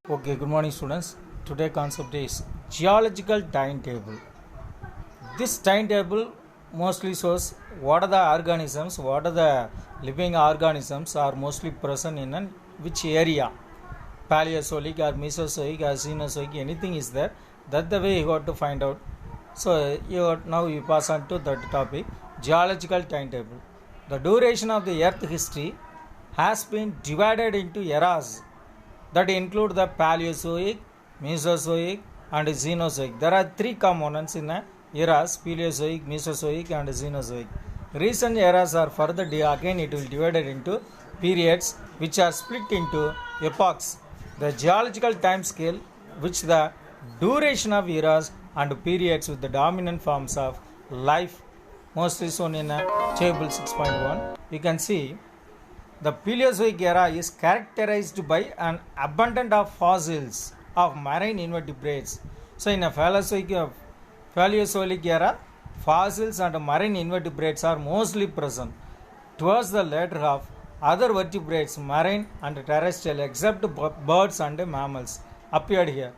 Okay, good morning, students. Today concept is geological timetable. This timetable mostly shows what are the organisms, what are the living organisms are mostly present in which area. Paleozoic or Mesozoic or Cenozoic, anything is there. That's the way you got to find out. So now you pass on to that topic, geological timetable. The duration of the Earth history has been divided into eras that include the Paleozoic, Mesozoic, and Cenozoic. There are three components in eras: Paleozoic, Mesozoic, and Cenozoic. Recent eras are further again it will divided into periods which are split into epochs. The geological time scale, which the duration of eras and periods with the dominant forms of life, mostly shown in table 6.1. You can see the Paleozoic era is characterized by an abundance of fossils of marine invertebrates. So, in a Paleozoic era, fossils and marine invertebrates are mostly present. Towards the latter half, other vertebrates, marine and terrestrial, except birds and mammals, appeared here.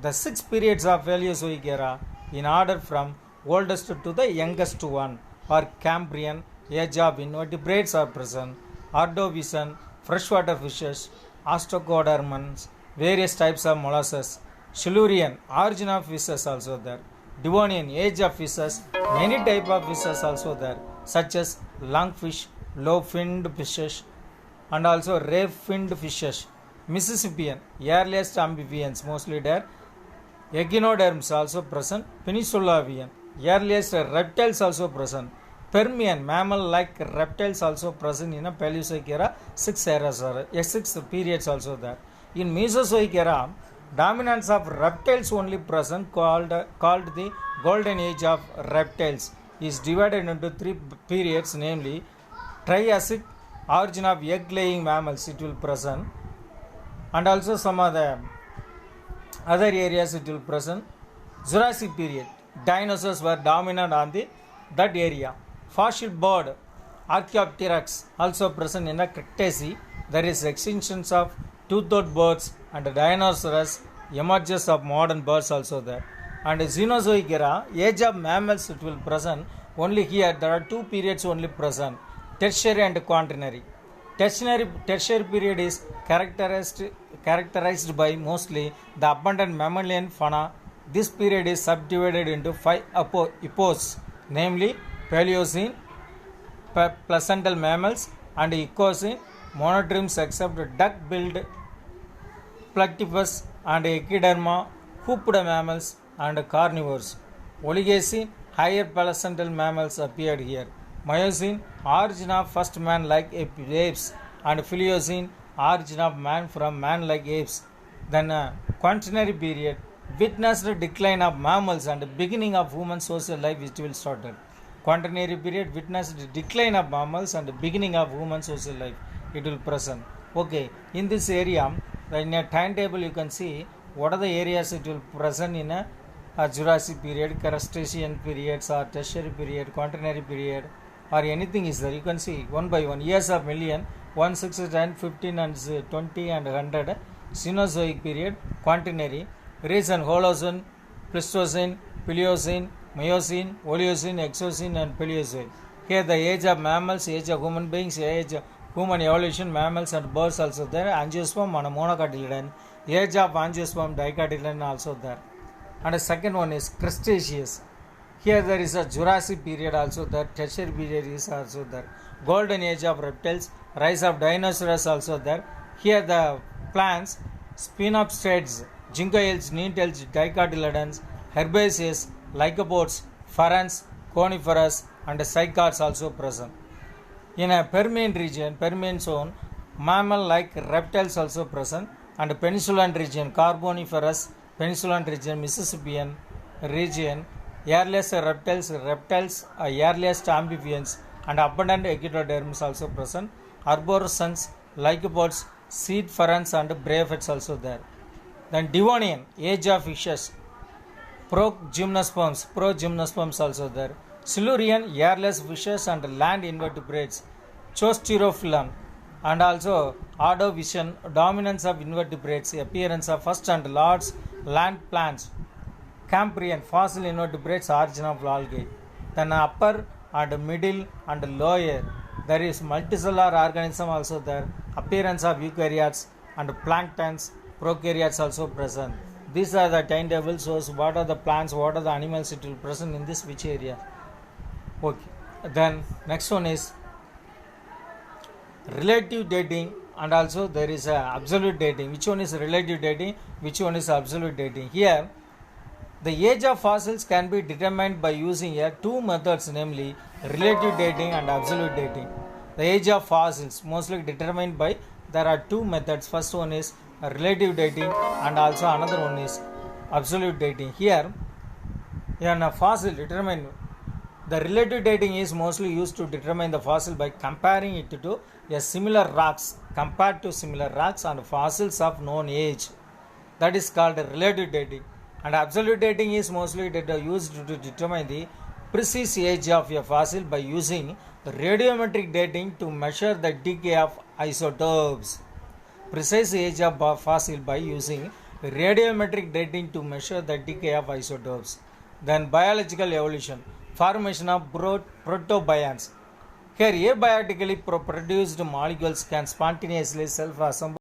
The six periods of Paleozoic era, in order from oldest to the youngest one, are Cambrian, age of invertebrates are present. Ordovician, freshwater fishes, ostracoderms, various types of mollusks. Silurian, origin of fishes also there. Devonian, age of fishes, many type of fishes also there, such as lungfish, low-finned fishes, and also ray-finned fishes. Mississippian, earliest amphibians mostly there. Echinoderms also present. Peninsulian, earliest reptiles also present. Permian, mammal-like reptiles also present in a Paleozoic era. Six periods also there. In Mesozoic era, dominance of reptiles only present, called the Golden Age of Reptiles, is divided into three periods, namely Triassic, origin of egg-laying mammals it will present, and also some other areas it will present. Jurassic period, dinosaurs were dominant on that area. Fossil bird, Archaeopteryx, also present in the Cretaceous. There is extinctions of toothed birds and dinosaurs, emerges of modern birds also there. And Cenozoic era, age of mammals it will present. Only here there are two periods only present: tertiary and quaternary. Tertiary period is characterized by mostly the abundant mammalian fauna. This period is subdivided into five epochs, namely Paleocene, placental mammals, and Eocene, monotremes except duck-billed platypus and Echidna, hoofed mammals, and carnivores. Oligocene, higher placental mammals appeared here. Miocene, origin of first man-like apes, and Paleocene, origin of man from man-like apes. Then quaternary period witnessed the decline of mammals and beginning of human social life which will started. Quaternary period witnessed the decline of mammals and the beginning of human social life. It will present. Okay, in this area, in a timetable you can see what are the areas it will present in a Jurassic period, Cretaceous periods, or Tertiary period, Quaternary period, or anything is there. You can see one by one. Years of million, 1, 6, 10, 15, and 20, and 100. Cenozoic period, Quaternary. Region Holocene, Pleistocene, Paleocene, Miocene, Oligocene, Exocene, and Paleozoic. Here the age of mammals, age of human beings, age of human evolution, mammals and birds also there. Angiosperm and monocotyledon. Age of angiosperm, dicotyledon also there. And the second one is Cretaceous. Here there is a Jurassic period also there. Tertiary period is also there. Golden Age of reptiles, rise of dinosaurs also there. Here the plants, spinopstrates, ginkgoids, needles, dicotyledons, herbaceous, lycopods, ferns, coniferous, and cycads also present. In a Permian region, Permian zone, mammal-like reptiles also present, and Peninsular region, Carboniferous, Peninsular region, Mississippian region, earliest reptiles, earliest amphibians, and abundant echinoderms also present. Arborescens, lycopods, seed ferns, and bracts also there. Then Devonian, age of fishes, progymnosperms also there. Silurian, airless fishes and land invertebrates. Chosterophyllum, and also Ordovician, dominance of invertebrates, appearance of first and large land plants, Cambrian, fossil invertebrates, origin of algae. Then upper and middle and lower, there is multicellular organism also there, appearance of eukaryotes and planktons, prokaryotes also present. These are the timetable shows what are the plants, what are the animals it will present in this which area. Okay. Then next one is relative dating, and also there is a absolute dating. Which one is relative dating, which one is absolute dating? Here the age of fossils can be determined by using two methods, namely relative dating and absolute dating. The age of fossils mostly determined by, there are two methods. First one is relative dating and also another one is absolute dating. Here in a fossil determine, the relative dating is mostly used to determine the fossil by comparing it to a similar rocks, compared to similar rocks and fossils of known age. That is called relative dating. And absolute dating is mostly used to determine the precise age of a fossil by using radiometric dating to measure the decay of isotopes. Precise age of a fossil by using radiometric dating to measure the decay of isotopes. Then biological evolution, formation of protobions. Here abiotically produced molecules can spontaneously self-assemble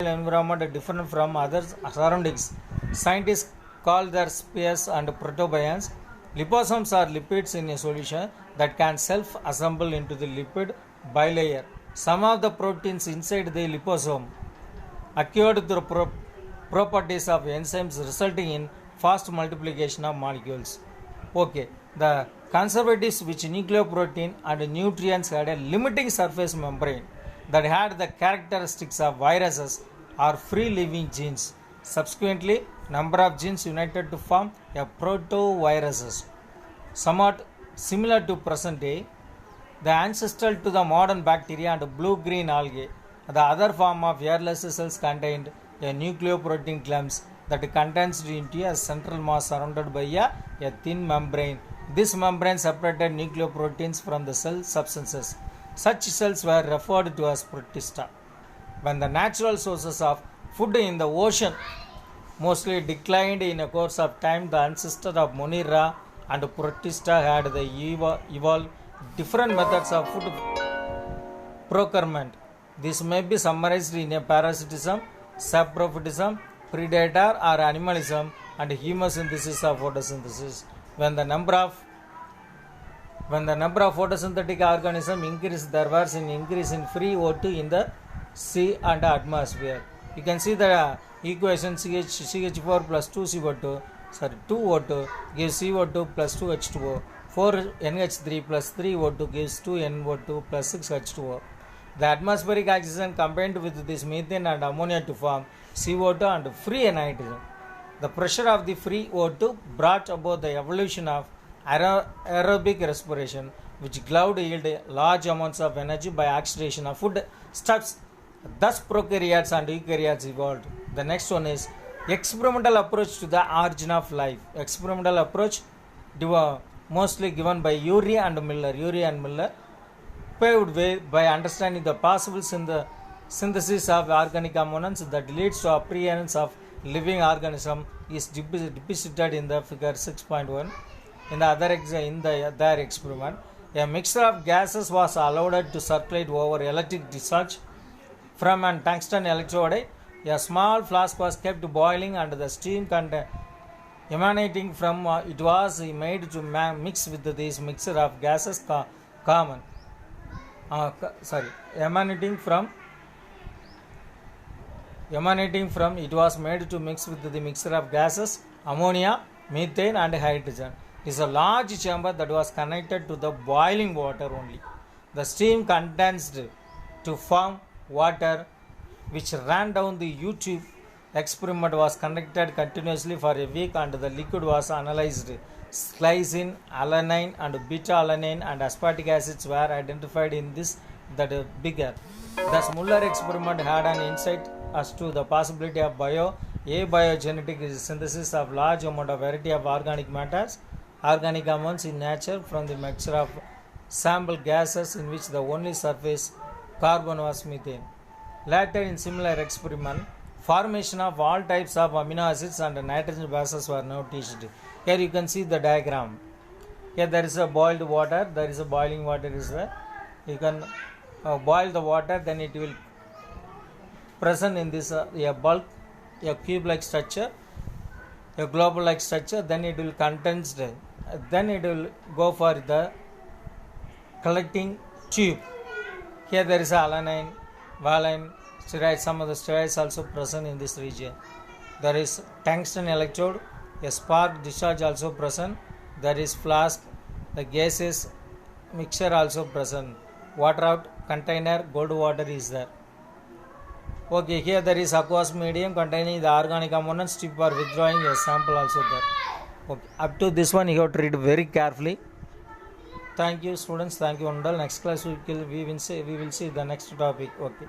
environment different from other surroundings. Scientists call their species and protobions. Liposomes are lipids in a solution that can self-assemble into the lipid bilayer. Some of the proteins inside the liposome acquired through properties of enzymes resulting in fast multiplication of molecules. Okay, the conservatives which nucleoprotein and nutrients had a limiting surface membrane that had the characteristics of viruses or free living genes. Subsequently, number of genes united to form a protoviruses, somewhat similar to present day, the ancestral to the modern bacteria and blue-green algae. The other form of airless cells contained a nucleoprotein clumps that condensed into a central mass surrounded by a thin membrane. This membrane separated nucleoproteins from the cell substances. Such cells were referred to as protista. When the natural sources of food in the ocean mostly declined in a course of time, the ancestors of Monera and protista had evolved different methods of food procurement. This may be summarized in a parasitism, saprophytism, predator or animalism, and chemosynthesis of photosynthesis. When the number of photosynthetic organisms increased, there was an increase in free O2 in the sea and atmosphere. You can see the equation CH4 plus 2CO2, 2O2 gives CO2 plus 2H2O. 4NH3 plus 3O2 gives 2NO2 plus 6H2O. The atmospheric oxygen combined with this methane and ammonia to form CO2 and free nitrogen. The pressure of the free O2 brought about the evolution of aerobic respiration, which allowed yield large amounts of energy by oxidation of food stuffs. Thus prokaryotes and eukaryotes evolved. The next one is experimental approach to the origin of life. Experimental approach mostly given by Urey and Miller paved way by understanding the possible synthesis of organic components that leads to appearance of living organism is depicted in the figure 6.1. In their experiment, a mixture of gases was allowed to circulate over electric discharge from a tungsten electrode. A small flask was kept boiling and the steam emanating from it was made to mix with this mixture of gases emanating from it was made to mix with the mixture of gases, ammonia, methane and hydrogen. It is a large chamber that was connected to the boiling water only. The steam condensed to form water which ran down the U-tube. Experiment was conducted continuously for a week and the liquid was analyzed. Glycine, alanine and beta-alanine and aspartic acids were identified in this bigger. Thus Muller experiment had an insight as to the possibility of biogenetic synthesis of large amount of variety of organic matters organic compounds in nature from the mixture of sample gases in which the only surface carbon was methane. Later in similar experiment, formation of all types of amino acids and nitrogen bases were noticed. Here you can see the diagram. Here there is a boiled water, there is a boiling water is there. You can boil the water, then it will present in this a bulk, a cube like structure, a globe like structure, then it will condensed, then it will go for the collecting tube. Here there is alanine, valine, steroids, some of the steroids also present in this region. There is tungsten electrode, a spark discharge also present. There is flask, the gases mixture also present. Water out container, gold water is there. Okay, here there is aqueous medium containing the organic components, tip for withdrawing a sample also there. Okay, up to this one you have to read very carefully. Thank you students, thank you Undal. Next class we will see the next topic. Okay.